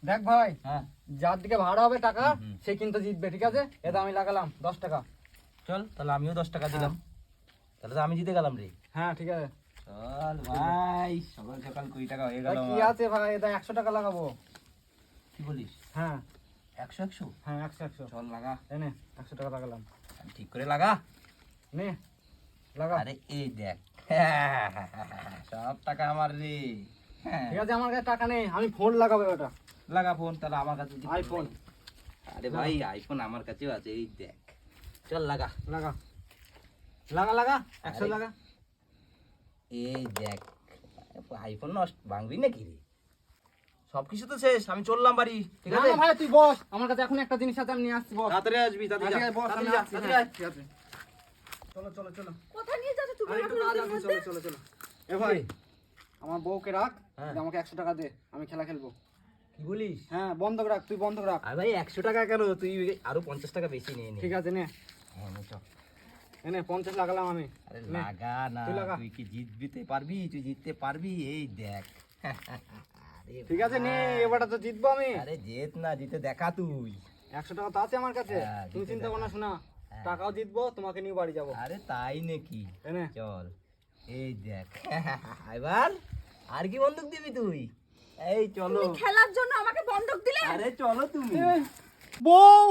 দেখ ভাই, হ্যাঁ যার দিকে ভাড়া হবে টাকা সে কিন্তু জিতবে, ঠিক আছে? এটা আমি লাগালাম 10 টাকা। চল তাহলে আমিও 10 টাকা দিলাম, তাহলে তো আমি জিতে গেলাম রে। হ্যাঁ ঠিক আছে। চল ভাই, সকাল সকাল 20 টাকা হয়ে গেল। কি আছে ভাই, এটা 100 টাকা লাগাবো। কি বলিস? হ্যাঁ 100 100? হ্যাঁ 100 100। চল লাগা, এনে 100 টাকা লাগালাম। ঠিক করে লাগা। নে লাগা। আরে এই দেখ, সব টাকা আমার রে। ঠিক আছে, আমার কাছে টাকা নেই, আমি ফোন লাগাবো এটা। লাগা ফোন, তাহলে আমার কাছে আইফোন। আরে ভাই আইফোন আমার কাছেও আছে, এই দেখ। চল লাগা লাগা লাগা লাগা 100 আরে, লাগা। এই দেখ, আইফোন নষ্ট ভাঙবি নাকি রে? সবকিছু তো শেষ, আমি চললাম বাড়ি, ঠিক না আছে? না ভাই তুই বস, আমার কাছে এখন একটা জিনিস আছে, আমি নিয়ে আসছি, বস। তাড়াতাড়ি আসবি, তাড়াতাড়ি ঠিক যা, আছে বস, তাড়াতাড়ি আমি যা, আসছি, তাড়াতাড়ি হ্যাঁ, আয়। ঠিক আছে। চলো চলো চলো। কোথায় নিয়ে যাচ্ছ তুমি আরে একটু আমাকে কাজ রোদের আছে, মধ্যে? চলো চলো চলো। এ ভাই, আমার বউকে রাখ, হ্যাঁ। আমাকে 100 টাকা দে, আমি খেলা খেলবো। কি বলিস? হ্যাঁ বন্ধক রাখ, তুই বন্ধক রাখ। আর ভাই 100 টাকা কেন, তুই আরো 50 টাকা বেশি নিয়ে নে। ঠিক আছে নে, হ্যাঁ নে, চল। এনে 50 লাগালাম আমি। আরে নে, লাগা না, তুই লাগা। তুই কি জিততে পারবি? তুই জিততে পারবি, এই দেখ। আরে ঠিক আছে নে, ভাই, এবারটা তো জিতবো আমি। আরে জিত না, জিতে দেখা তুই। 100 টাকা তো আছে আমার কাছে, হ্যাঁ, তুমি জিতে চিন্তা দেখা। করো না, শোনা, হ্যাঁ। টাকাও জিতবো, তোমাকে নিয়ে বাড়ি যাবো। আরে তাই নাকি? এনে চল, এই দেখ। এবার আর কি বন্দুক দিবি তুই? এই চলো। তুমি খেলার জন্য আমাকে বন্ধক দিলে? আরে চলো তুমি। বউ